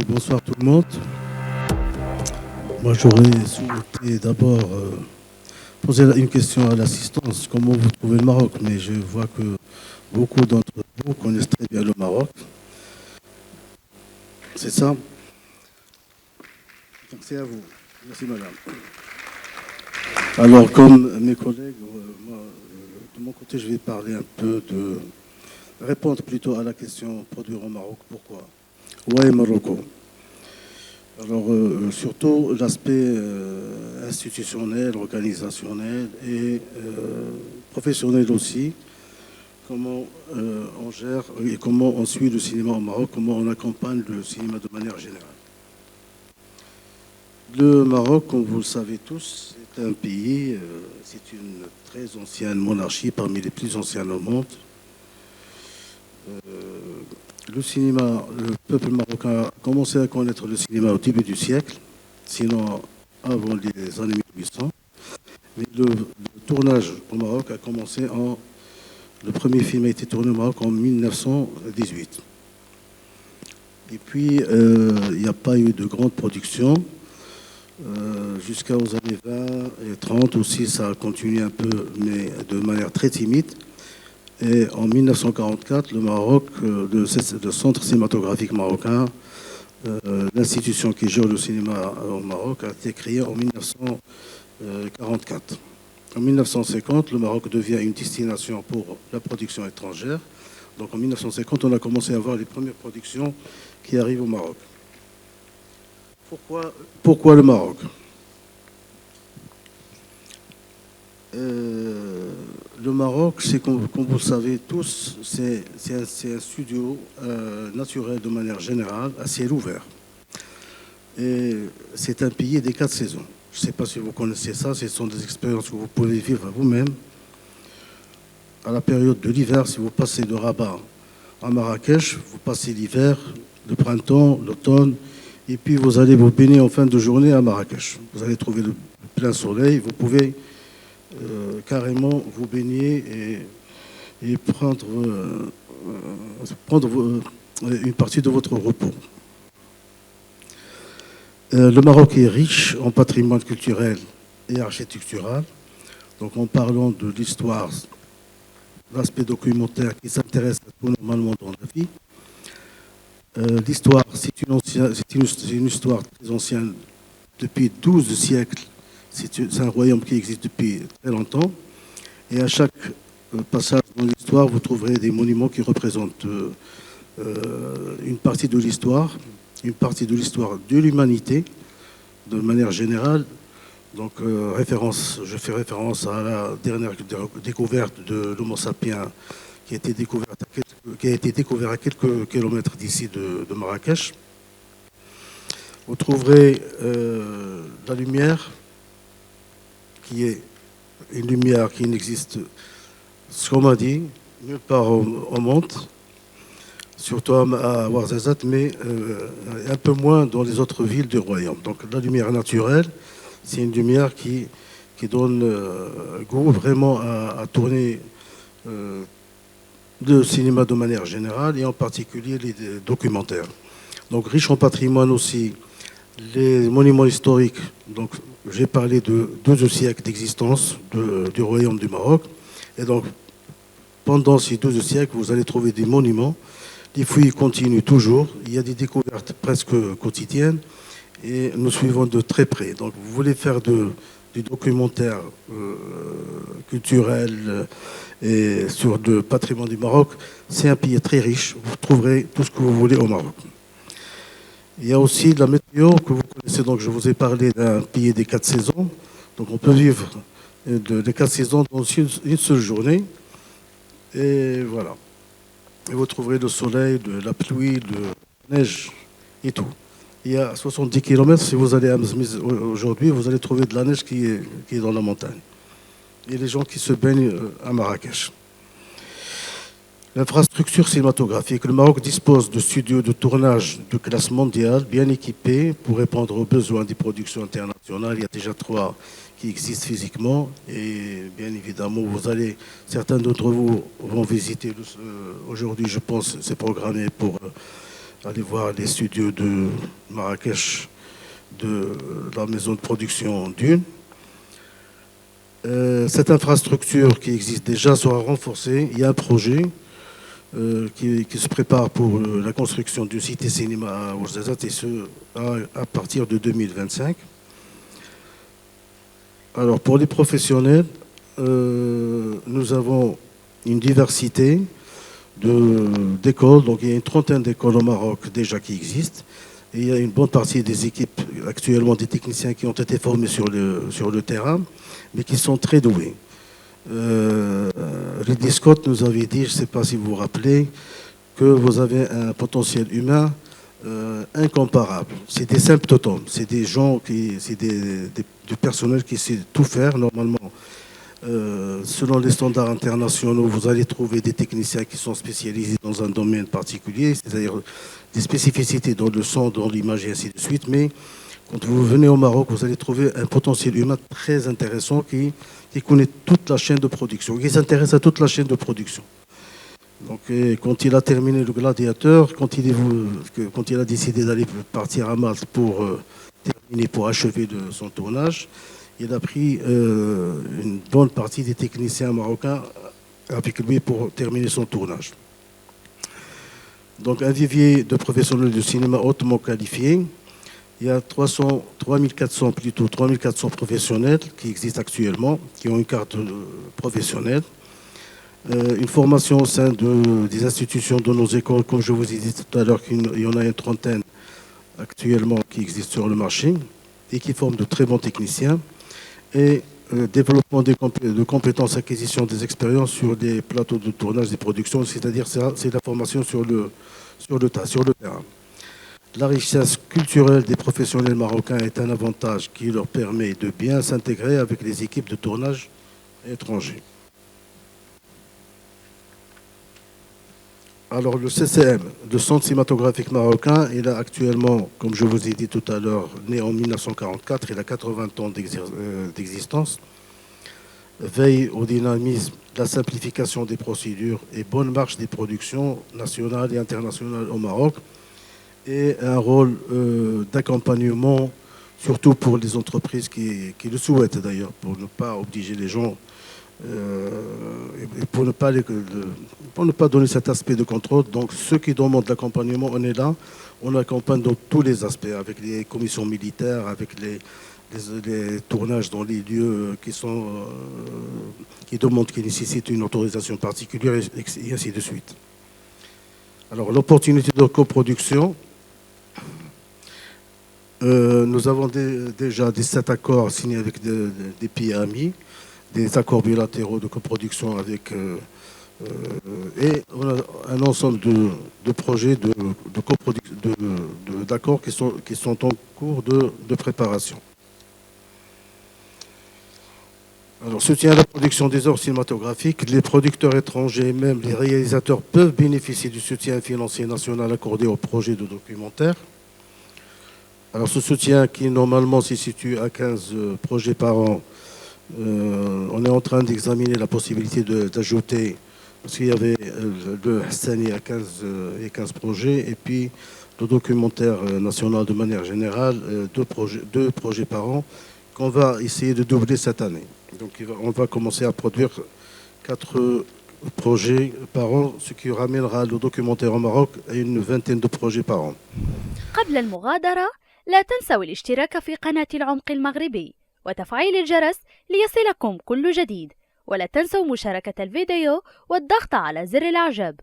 Bonsoir tout le monde. Moi, j'aurais souhaité d'abord poser une question à l'assistance. Comment vous trouvez le Maroc? Mais je vois que beaucoup d'entre vous connaissent très bien le Maroc. C'est ça? Donc c'est à vous. Merci madame. Alors, comme mes collègues, moi, de mon côté, je vais parler un peu répondre plutôt à la question produire au Maroc. Pourquoi? Ouais, Marocco. Alors, surtout l'aspect institutionnel, organisationnel et professionnel aussi. Comment on gère et comment on suit le cinéma au Maroc, comment on accompagne le cinéma de manière générale. Le Maroc, comme vous le savez tous, c'est un pays, c'est une très ancienne monarchie, parmi les plus anciennes au monde. Le cinéma, le peuple marocain a commencé à connaître le cinéma au début du siècle, sinon avant les années 1800. Mais le tournage au Maroc a commencé le premier film a été tourné au Maroc en 1918. Et puis, il n'y a pas eu de grande production. Jusqu'aux années 20 et 30 aussi, ça a continué un peu, mais de manière très timide. Et en 1944, le Maroc, le Centre cinématographique marocain, l'institution qui gère le cinéma au Maroc, a été créée en 1944. En 1950, le Maroc devient une destination pour la production étrangère. Donc en 1950, on a commencé à voir les premières productions qui arrivent au Maroc. Pourquoi le Maroc? Le Maroc, c'est comme vous le savez tous, c'est un studio naturel de manière générale, à ciel ouvert. Et c'est un pays des 4 saisons. Je ne sais pas si vous connaissez ça, ce sont des expériences que vous pouvez vivre vous-même. À la période de l'hiver, si vous passez de Rabat à Marrakech, vous passez l'hiver, le printemps, l'automne, et puis vous allez vous baigner en fin de journée à Marrakech. Vous allez trouver le plein soleil, vous pouvez carrément vous baigner et prendre une partie de votre repos. Le Maroc est riche en patrimoine culturel et architectural. Donc en parlant de l'histoire, l'aspect documentaire qui s'intéresse à tout normalement dans la vie, l'histoire, c'est une histoire très ancienne, depuis 12 siècles. C'est un royaume qui existe depuis très longtemps. Et à chaque passage dans l'histoire, vous trouverez des monuments qui représentent une partie de l'histoire de l'humanité, de manière générale. Donc, je fais référence à la dernière découverte de l'Homo sapiens qui a été découvert à quelques kilomètres d'ici de Marrakech. Vous trouverez la lumière, qui est une lumière qui n'existe, ce qu'on m'a dit, nulle part au monde, surtout à Ouarzazate, mais un peu moins dans les autres villes du royaume. Donc la lumière naturelle, c'est une lumière qui donne goût vraiment à tourner le cinéma de manière générale et en particulier les documentaires. Donc riche en patrimoine aussi, les monuments historiques. Donc j'ai parlé de 12 siècles d'existence du royaume du Maroc. Et donc pendant ces 12 siècles, vous allez trouver des monuments. Les fouilles continuent toujours. Il y a des découvertes presque quotidiennes et nous suivons de très près. Donc vous voulez faire du documentaire culturel et sur le patrimoine du Maroc, c'est un pays très riche. Vous trouverez tout ce que vous voulez au Maroc. Il y a aussi la météo que vous connaissez. Donc je vous ai parlé d'un pays des 4 saisons. Donc on peut vivre des 4 saisons dans une seule journée. Et voilà. Et vous trouverez le soleil, la pluie, la neige et tout. Il y a 70 km, si vous allez à Mzmiz aujourd'hui, vous allez trouver de la neige qui est dans la montagne. Et les gens qui se baignent à Marrakech. L'infrastructure cinématographique. Le Maroc dispose de studios de tournage de classe mondiale bien équipés pour répondre aux besoins des productions internationales. Il y a déjà 3 qui existent physiquement et bien évidemment, certains d'entre vous vont visiter aujourd'hui, je pense, c'est programmé pour Allez voir les studios de Marrakech de la maison de production Dune. Cette infrastructure qui existe déjà sera renforcée. Il y a un projet qui se prépare pour la construction du cité cinéma à Ouarzazate et ce à partir de 2025. Alors pour les professionnels, nous avons une diversité d'écoles. Donc il y a une trentaine d'écoles au Maroc déjà qui existent. Et il y a une bonne partie des équipes, actuellement des techniciens qui ont été formés sur le terrain, mais qui sont très doués. Ridley Scott nous avait dit, je ne sais pas si vous vous rappelez, que vous avez un potentiel humain incomparable. C'est des symptômes, c'est des gens c'est du personnel qui sait tout faire normalement. Selon les standards internationaux, vous allez trouver des techniciens qui sont spécialisés dans un domaine particulier, c'est-à-dire des spécificités dans le son, dans l'image et ainsi de suite. Mais quand vous venez au Maroc, vous allez trouver un potentiel humain très intéressant qui connaît toute la chaîne de production, qui s'intéresse à toute la chaîne de production. Donc, quand il a terminé le Gladiateur, quand il a décidé d'aller partir à Malte pour terminer, pour achever son tournage, il a pris une bonne partie des techniciens marocains avec lui pour terminer son tournage. Donc un vivier de professionnels de cinéma hautement qualifiés. Il y a 3400 professionnels qui existent actuellement, qui ont une carte professionnelle. Une formation au sein des institutions de nos écoles, comme je vous ai dit tout à l'heure, qu'il y en a une trentaine actuellement qui existent sur le marché et qui forment de très bons techniciens. Et développement de compétences, acquisition des expériences sur des plateaux de tournage des productions, c'est-à-dire c'est la formation sur le terrain. La richesse culturelle des professionnels marocains est un avantage qui leur permet de bien s'intégrer avec les équipes de tournage étrangers. Alors le CCM, le Centre cinématographique marocain, il a actuellement, comme je vous ai dit tout à l'heure, né en 1944, il a 80 ans d'existence, veille au dynamisme, la simplification des procédures et bonne marche des productions nationales et internationales au Maroc, et un rôle d'accompagnement, surtout pour les entreprises qui le souhaitent d'ailleurs, pour ne pas obliger les gens et pour ne pas donner cet aspect de contrôle. Donc ceux qui demandent l'accompagnement, on est là, on accompagne dans tous les aspects, avec les commissions militaires, avec les tournages dans les lieux qui nécessitent une autorisation particulière et ainsi de suite. Alors l'opportunité de coproduction, nous avons déjà 17 accords signés avec des pays amis, des accords bilatéraux de coproduction avec et on a un ensemble de projets d'accords qui sont en cours de préparation. Alors, soutien à la production des œuvres cinématographiques, les producteurs étrangers et même les réalisateurs peuvent bénéficier du soutien financier national accordé aux projets de documentaires. Alors, ce soutien qui normalement se situe à 15 projets par an, on est en train d'examiner la possibilité d'ajouter, parce qu'il y avait le Hassani à 15 projets, et puis le documentaire national de manière générale, deux projets par an, qu'on va essayer de doubler cette année. Donc on va commencer à produire 4 projets par an, ce qui ramènera le documentaire au Maroc à une vingtaine de projets par an. قبل المغادرة لا تنسوا الاشتراك في قناة العمق المغربي وتفعيل الجرس ليصلكم كل جديد، ولا تنسوا مشاركة الفيديو والضغط على زر الإعجاب.